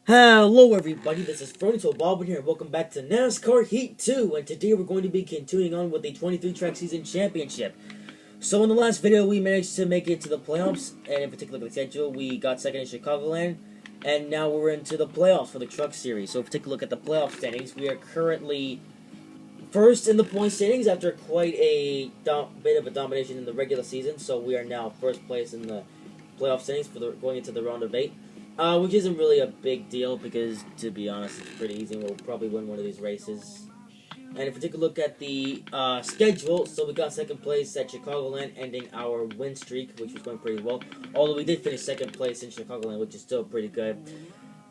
Hello everybody, this is Furniture Bobbin here, and welcome back to NASCAR Heat 2, and today we're going to be continuing on with the 23-track season championship. So in the last video, we managed to make it to the playoffs, and in particular the schedule, we got second in Chicagoland, and now we're into the playoffs for the Truck Series. So if we take a look at the playoff standings, we are currently first in the point standings after quite a bit of a domination in the regular season, so we are now first place in the playoff standings for going into the round of 8. Which isn't really a big deal because, to be honest, it's pretty easy. We'll probably win one of these races. And if we take a look at the schedule, so we got second place at Chicagoland, ending our win streak, which was going pretty well. Although we did finish second place in Chicagoland, which is still pretty good.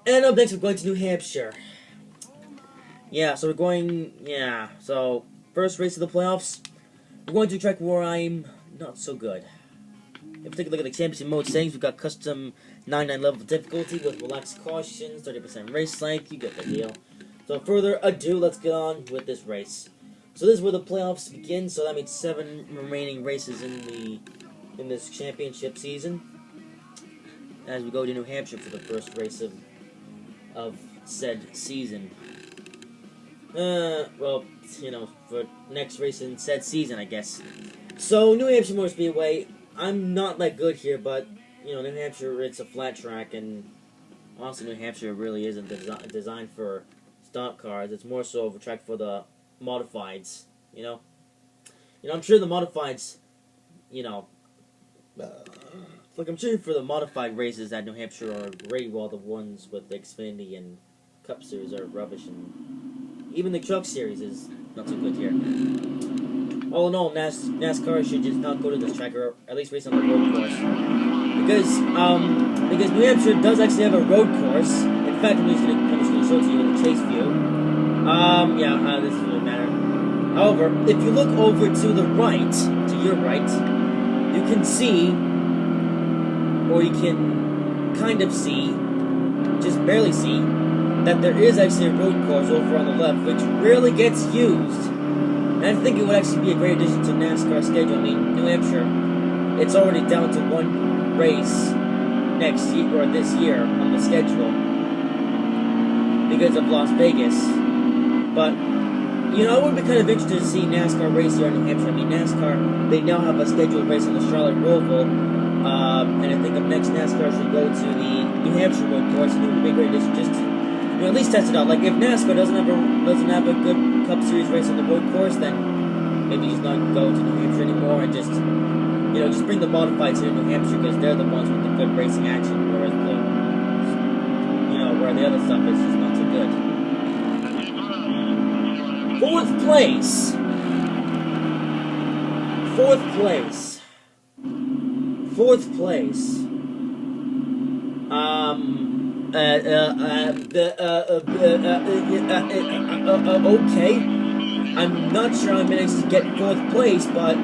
And up next, we're going to New Hampshire. Yeah, so we're going, so first race of the playoffs. We're going to a track where I'm not so good. If we take a look at the championship mode settings, we've got custom 99 level difficulty with relaxed cautions, 30% race length, you get the deal. So further ado, let's get on with this race. So this is where the playoffs begin, so that means 7 remaining races in this championship season. As we go to New Hampshire for the first race of said season. Well, you know, for next race in said season, I guess. So, New Hampshire Motor Speedway, I'm not that good here, but, you know, New Hampshire, it's a flat track, and honestly, New Hampshire really isn't designed for stock cars. It's more so of a track for the modifieds, you know? I'm sure the modifieds, I'm sure for the modified races at New Hampshire are great, while the ones with the Xfinity and Cup Series are rubbish, and even the Truck Series is not so good here. All in all, NASCAR should just not go to this track, or at least race on the road course. Because New Hampshire does actually have a road course. In fact, I'm just going to show it to you in the chase view. This doesn't really matter. However, if you look over to the right, to your right, you can see, or you can kind of see, just barely see, that there is actually a road course over on the left, which rarely gets used. And I think it would actually be a great addition to NASCAR's schedule. I mean, New Hampshire, it's already down to one race next year, or this year, on the schedule because of Las Vegas. But, I would be kind of interested to see NASCAR race here in New Hampshire. I mean, NASCAR, they now have a scheduled race on the Charlotte Roval, and I think next NASCAR should go to the New Hampshire road course, and it would be a great addition just to, at least test it out. Like, if NASCAR doesn't have a good Cup Series race on the road course, then maybe just not go to New Hampshire anymore and just bring the modifieds here in New Hampshire, because they're the ones with the good racing action, whereas where the other stuff is just not so good. Fourth place. Okay. I'm not sure I managed to get 4th place, but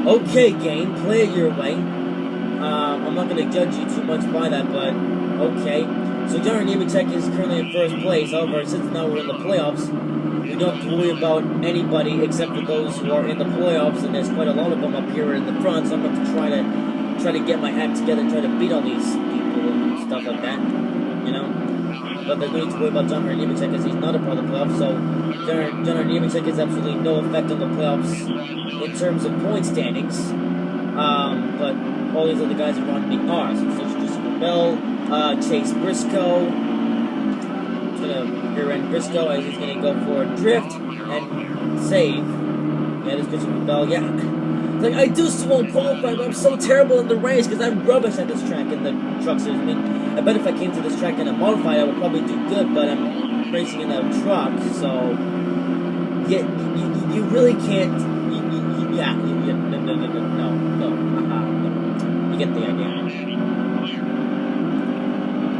okay, game, play it your way. I'm not going to judge you too much by that, but okay. So John Nemechek is currently in 1st place. However, since now we're in the playoffs, we don't have to worry about anybody except for those who are in the playoffs, and there's quite a lot of them up here in the front. So I'm going to try to get my act together and try to beat all these people and stuff like that, But there's no need to worry about John Nemechek because he's not a part of the playoffs. So John Nemechek has absolutely no effect on the playoffs in terms of point standings. But all these other guys around me are. So Christopher Bell, Chase Briscoe. He's gonna rear-end Briscoe as he's gonna go for a drift and save. Yeah, this Christopher Bell. Yeah. Like, I do still won't qualify, but I'm so terrible in the race because I'm rubbish at this track in the Truck Series. I mean, I bet if I came to this track in a modified, I would probably do good, but I'm racing in a truck, so you really can't. No. You get the idea.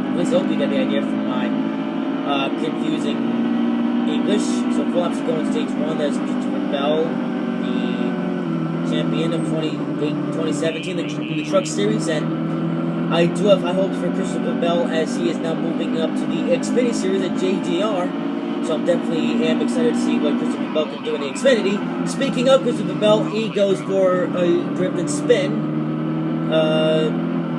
At least I hope you get the idea from my confusing English. So full laps go in stage 1. There's Christopher Bell, the champion of 2017, the Truck Series, and I do have high hopes for Christopher Bell as he is now moving up to the Xfinity Series at JGR. So I'm definitely excited to see what Christopher Bell can do in the Xfinity. Speaking of Christopher Bell, he goes for a drift and spin.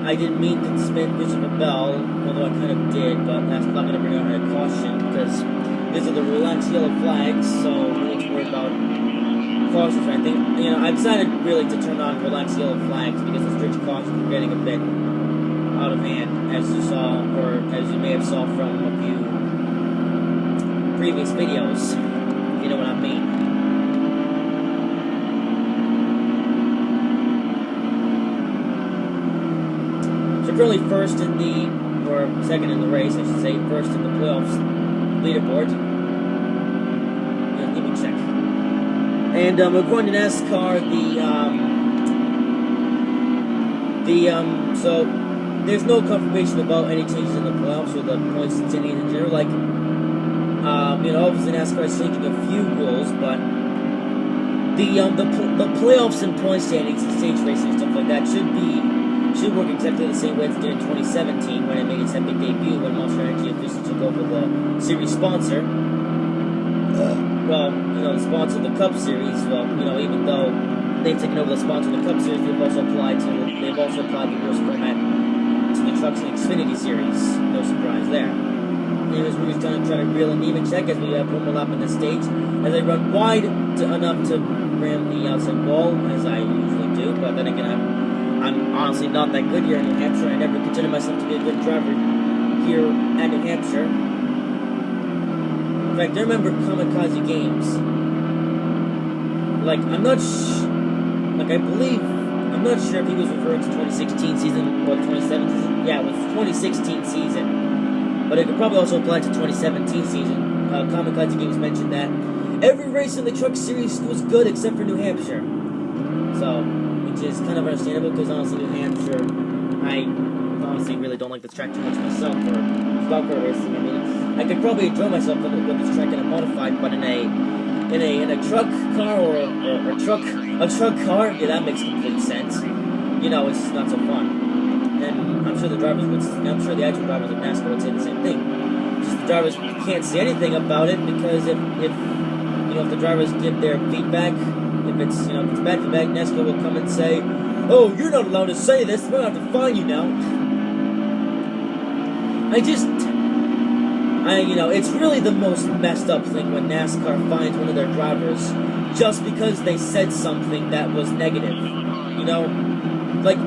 I didn't mean to spin Christopher Bell, although I kind of did, but that's not going to bring out a caution because these are the relaxed yellow flags, so we need to worry about cautions. I think, you know, I decided really to turn on relaxed yellow flags because the strict cautions were getting a bit out of hand, as you saw, or as you may have saw from a few previous videos, if you know what I mean. So currently first in the, or second in the race, I should say, first in the playoffs leaderboard. Yeah, let me check. And according to NASCAR, so there's no confirmation about any changes in the playoffs or the points standings in general. Like, you know, obviously NASCAR is changing a few rules, but the playoffs and point standings and stage racing and stuff like that should work exactly the same way as it did in 2017 when it made its epic debut when Monster Energy officially took over the series sponsor. Well, you know, the sponsor of the Cup Series. Well, you know, even though they've taken over the sponsor of the Cup Series, they've also applied the rules format to the Trucks and Xfinity Series. No surprise there. Anyways, we're just going to try to reel and even check as we have one more lap in the stage. As I run wide enough to ram the outside wall, as I usually do, but then again, I'm honestly not that good here in New Hampshire. I never consider myself to be a good driver here at New Hampshire. In fact, I remember Kamikaze Games. Like, I'm not sure if he was referring to 2016 season or the 2017 season. Yeah, it was 2016 season. But it could probably also apply to 2017 season. Kamikaze Games mentioned that every race in the Truck Series was good except for New Hampshire. So, which is kind of understandable because honestly, New Hampshire, I honestly really don't like this track too much myself for stock car racing. I mean, I could probably enjoy myself with this track in a modified, but in a truck car or a truck car, yeah, that makes complete sense. You know, it's not so fun. And I'm sure the actual drivers of NASCAR would say the same thing. Just the drivers can't say anything about it because if the drivers give their feedback, if it's bad feedback, NASCAR will come and say, "Oh, you're not allowed to say this. We're gonna have to fine you now." It's really the most messed up thing when NASCAR finds one of their drivers just because they said something that was negative. You know, like,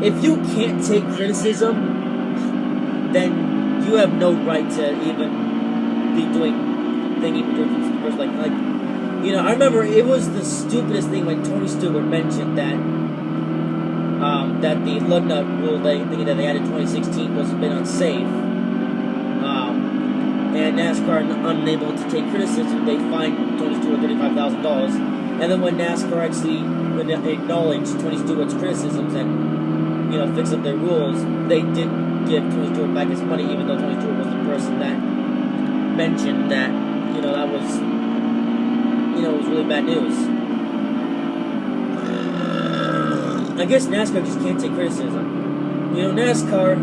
if you can't take criticism, then you have no right to even be doing things like, you know, I remember it was the stupidest thing when Tony Stewart mentioned that the lug nut rule that they added in 2016 was a bit unsafe. And NASCAR unable to take criticism, they fined Tony Stewart $35,000. And then when NASCAR actually acknowledged Tony Stewart's criticisms and, you know, fix up their rules, they did give Tony Stewart back his money, even though Tony Stewart was the person that mentioned that, you know, that was, you know, it was really bad news. I guess NASCAR just can't take criticism. You know, NASCAR,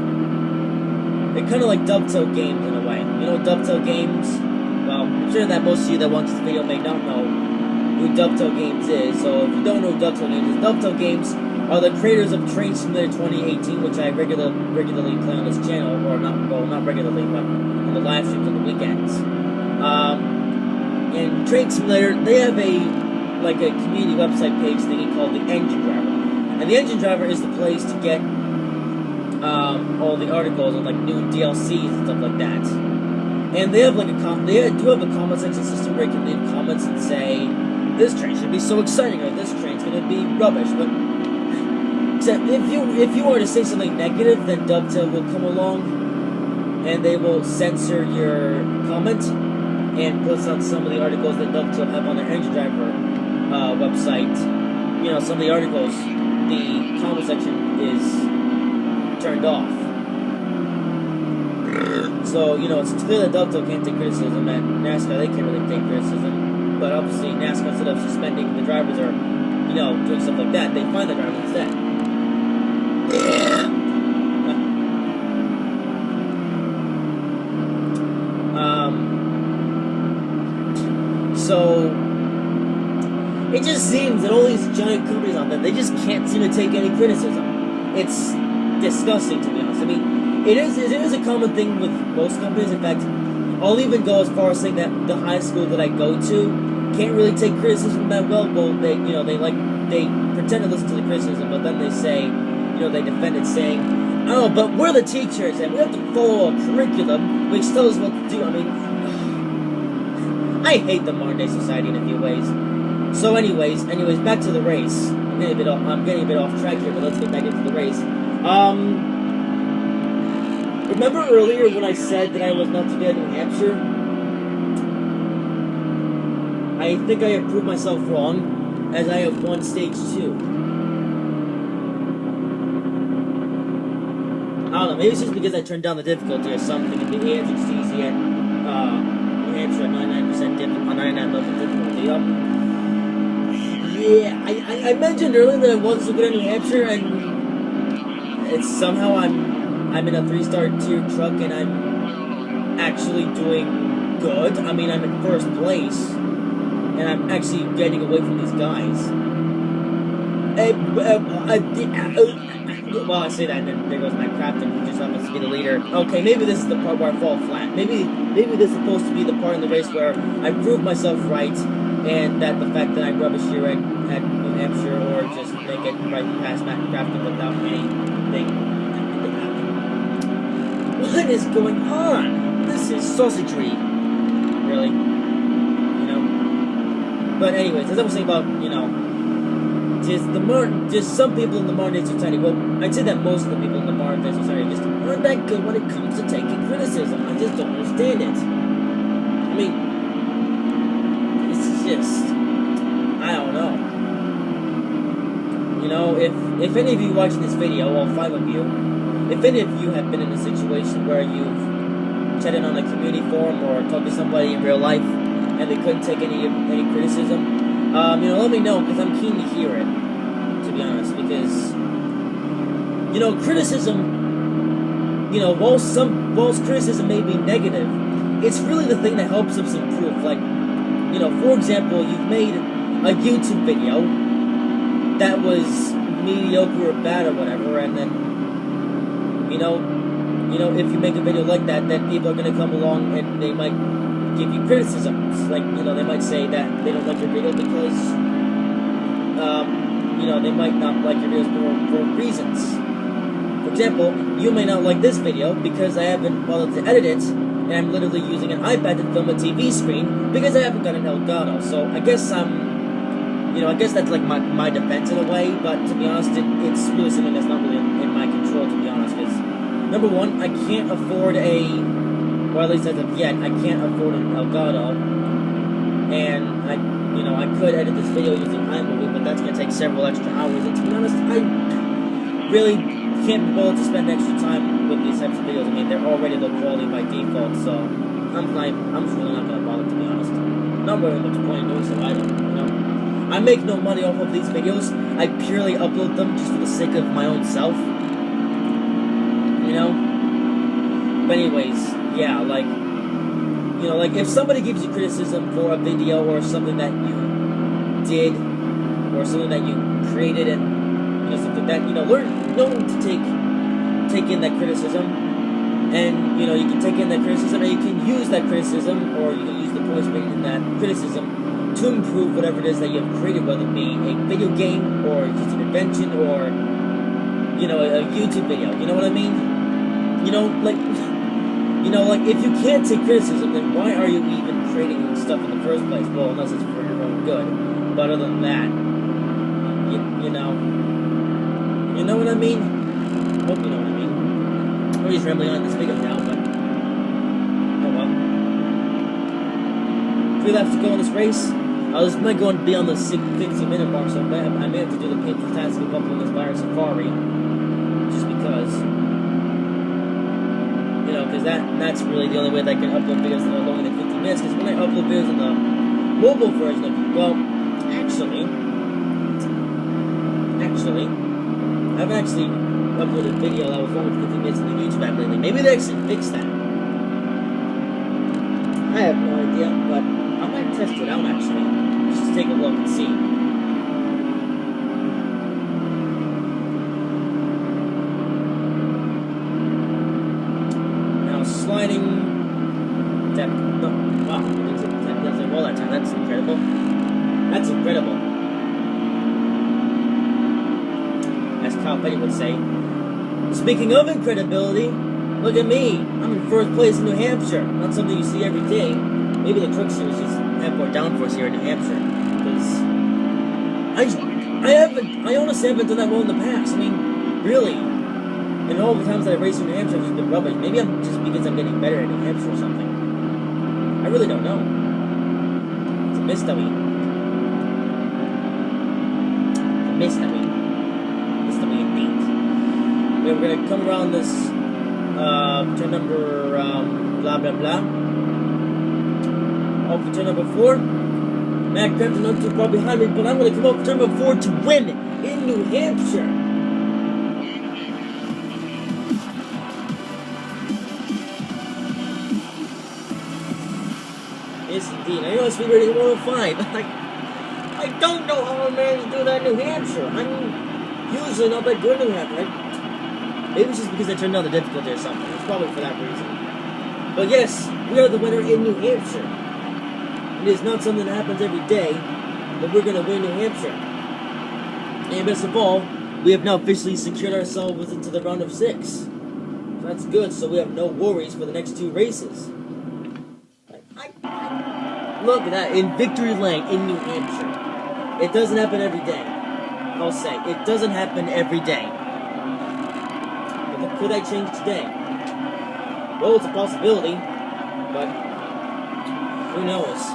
they're kind of like dovetail games in a way. You know, dovetail games, well, I'm sure that most of you that watch this video may not know who Dovetail Games is. So if you don't know who Dovetail Games are the creators of Train Simulator 2018, which I regularly play on this channel, or not regularly, but on the live streams on the weekends. And Train Simulator, they have a community website page thingy called the Engine Driver, and the Engine Driver is the place to get all the articles on like new DLCs and stuff like that. And they have they do have a comment section system where you can leave comments and say, "This train should be so exciting," or "This train's gonna be rubbish." But if you were to say something negative, then Dovetail will come along and they will censor your comment and post on some of the articles that Dovetail have on their Engine Driver website. You know, some of the articles, the comment section is turned off. So, you know, it's clear that Dovetail can't take criticism, and NASCAR, they can't really take criticism. But obviously, NASCAR, instead of suspending the drivers or, you know, doing stuff like that, they fine the drivers instead. So, it just seems that all these giant companies out there, they just can't seem to take any criticism. It's disgusting, to be honest. I mean, it is a common thing with most companies. In fact, I'll even go as far as saying that the high school that I go to can't really take criticism that well. Well, they pretend to listen to the criticism, but then they say, they defend it, saying, "Oh, but we're the teachers, and we have to follow a curriculum which tells us what to do." I mean, I hate the modern day society in a few ways. So, anyways, back to the race. I'm getting a bit off track here, but let's get back into the race. Remember earlier when I said that I was not to get New Hampshire? I think I have proved myself wrong, as I have won stage 2. I don't know, maybe it's just because I turned down the difficulty or something, and the answer is easy at New Hampshire at 99% on 99 level difficulty. Yeah, I mentioned earlier that I wasn't so good at New Hampshire, and it's somehow I'm in a 3-star tier truck, and I'm actually doing good. I mean, I'm in first place, and I'm actually getting away from these guys. Well, I say that, and then there goes my captain, who just happens to be the leader. Okay, maybe this is the part where I fall flat. Maybe this is supposed to be the part in the race where I prove myself right, and that the fact that I'm rubbish here at New Hampshire, or just make it right past Matt Crafton without anything. What is going on? This is sausagery. Really? But anyways, as I was saying about, just some people in the modern day society, well, I'd say that most of the people in the modern day society just aren't that good when it comes to taking criticism. I just don't understand it. I mean, it's just, I don't know. If any of you watching this video, all 5 of you, if any of you have been in a situation where you've chatted on a community forum or talked to somebody in real life and they couldn't take any criticism, let me know, because I'm keen to hear it, to be honest, because, criticism, whilst criticism may be negative, it's really the thing that helps us improve. Like, for example, you've made a YouTube video that was mediocre or bad or whatever, and then, if you make a video like that, then people are going to come along and they might give you criticisms. Like, they might say that they don't like your video because, they might not like your videos for reasons. For example, you may not like this video because I haven't bothered to edit it, and I'm literally using an iPad to film a TV screen because I haven't got an Elgato. So I guess I guess that's like my defense in a way, but to be honest, it's really something that's not really in my control, to be honest, because, number one, I can't afford or at least as of yet, I can't afford an Elgato, and I could edit this video using iMovie, but that's going to take several extra hours, and to be honest, I really can't be bothered to spend extra time with these types of videos. I mean, they're already low quality by default, so I'm just really not going to bother, to be honest. Not really much point in doing so either, I make no money off of these videos. I purely upload them just for the sake of my own self, But anyways, yeah, like if somebody gives you criticism for a video or something that you did or something that you created, and something that learn to take in that criticism, and you can take in that criticism and you can use that criticism, or you can use the points made in that criticism to improve whatever it is that you have created, whether it be a video game or just an invention or a YouTube video. You know what I mean? Like if you can't take criticism, then why are you even creating stuff in the first place? Well, unless it's for your own good. But other than that, you know what I mean? I hope you know what I mean. I'm just rambling on this video now, but oh well. 3 laps to go in this race. This might go and be on the 50-minute mark, so I may have to do the painful task of uploading this Virus Safari, just because. Because that's really the only way that I can upload videos that are longer than 50 minutes, because when I upload videos in the mobile version of, well, actually, I haven't actually uploaded a video that was longer than 50 minutes in the YouTube app lately. Maybe they actually fixed that. I have no idea, but I might test it out actually. Just take a look and see. sliding. Tap. No, wow, it doesn't roll that time. That's incredible. That's incredible. As Kyle Petty would say. Speaking of incredibility, look at me. I'm in first place in New Hampshire. Not something you see every day. Maybe the Truck Series just have more downforce here in New Hampshire. Because I honestly haven't done that well in the past. I mean, really. And all the times that I raced in New Hampshire, I've just been rubbish. Maybe I'm just because I'm getting better at New Hampshire or something. I really don't know. It's a mystery. It's a mystery. Mystery indeed. Okay, we're gonna come around this turn number blah blah blah. Off for turn number 4. Matt Crampton not too far behind me, but I'm gonna come off for turn number 4 to win in New Hampshire. Yes, indeed. I know it's speed rating 105. I don't know how I managed to do that in New Hampshire. I'm usually not that good in New Hampshire. Maybe it's just because I turned down the difficulty or something. It's probably for that reason. But yes, we are the winner in New Hampshire. It is not something that happens every day, but we're going to win New Hampshire. And best of all, we have now officially secured ourselves into the round of 6. So that's good, so we have no worries for the next 2 races. Look at that, in Victory Lane in New Hampshire. It doesn't happen every day. I'll say, it doesn't happen every day. But could I change today? Well, it's a possibility, but who knows?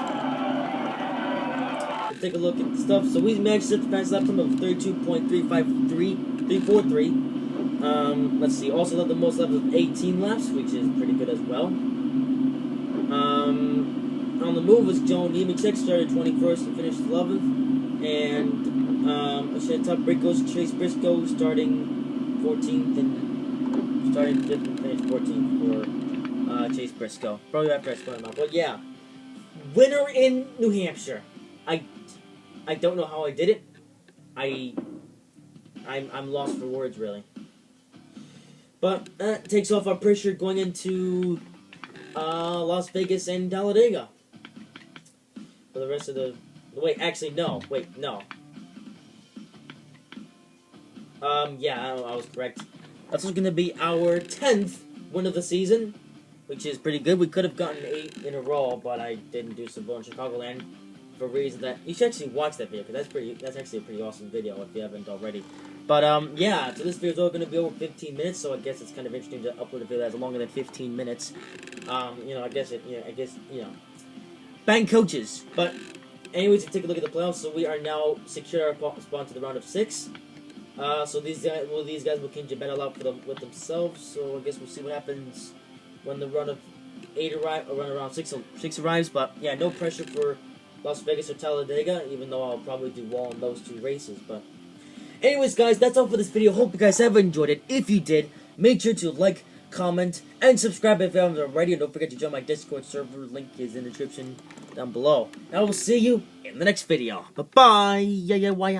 Let's take a look at stuff. So we managed to set the fastest lap time of 32.353. Let's see, also led the most laps of 18 laps, which is pretty good as well. On the move was Joan Nemechek, started 21st and finished 11th. And top break goes Chase Briscoe, starting 14th and starting 5th and finished 14th for Chase Briscoe. Probably after I spun him out. But yeah, winner in New Hampshire. I don't know how I did it. I'm lost for words, really. But that takes off our pressure going into Las Vegas and Talladega. For the rest of the... Wait, actually, no. Wait, no. Yeah, I was correct. That's going to be our 10th win of the season, which is pretty good. We could have gotten 8 in a row, but I didn't do so well in Chicagoland for a reason that... You should actually watch that video, because that's actually a pretty awesome video if you haven't already. But, yeah, so this video is all going to be over 15 minutes, so I guess it's kind of interesting to upload a video that's longer than 15 minutes. You know, I guess, bang coaches. But, anyways, to take a look at the playoffs, so we are now secure our spot to the round of 6. So these guys will change a better out with themselves, so I guess we'll see what happens when the run of 8 arrives, or run around 6 arrives, but, yeah, no pressure for Las Vegas or Talladega, even though I'll probably do well in those 2 races, but... Anyways, guys, that's all for this video. Hope you guys have enjoyed it. If you did, make sure to like, comment, and subscribe if you haven't already. And don't forget to join my Discord server. Link is in the description down below. And I will see you in the next video. Bye-bye. Yeah, why,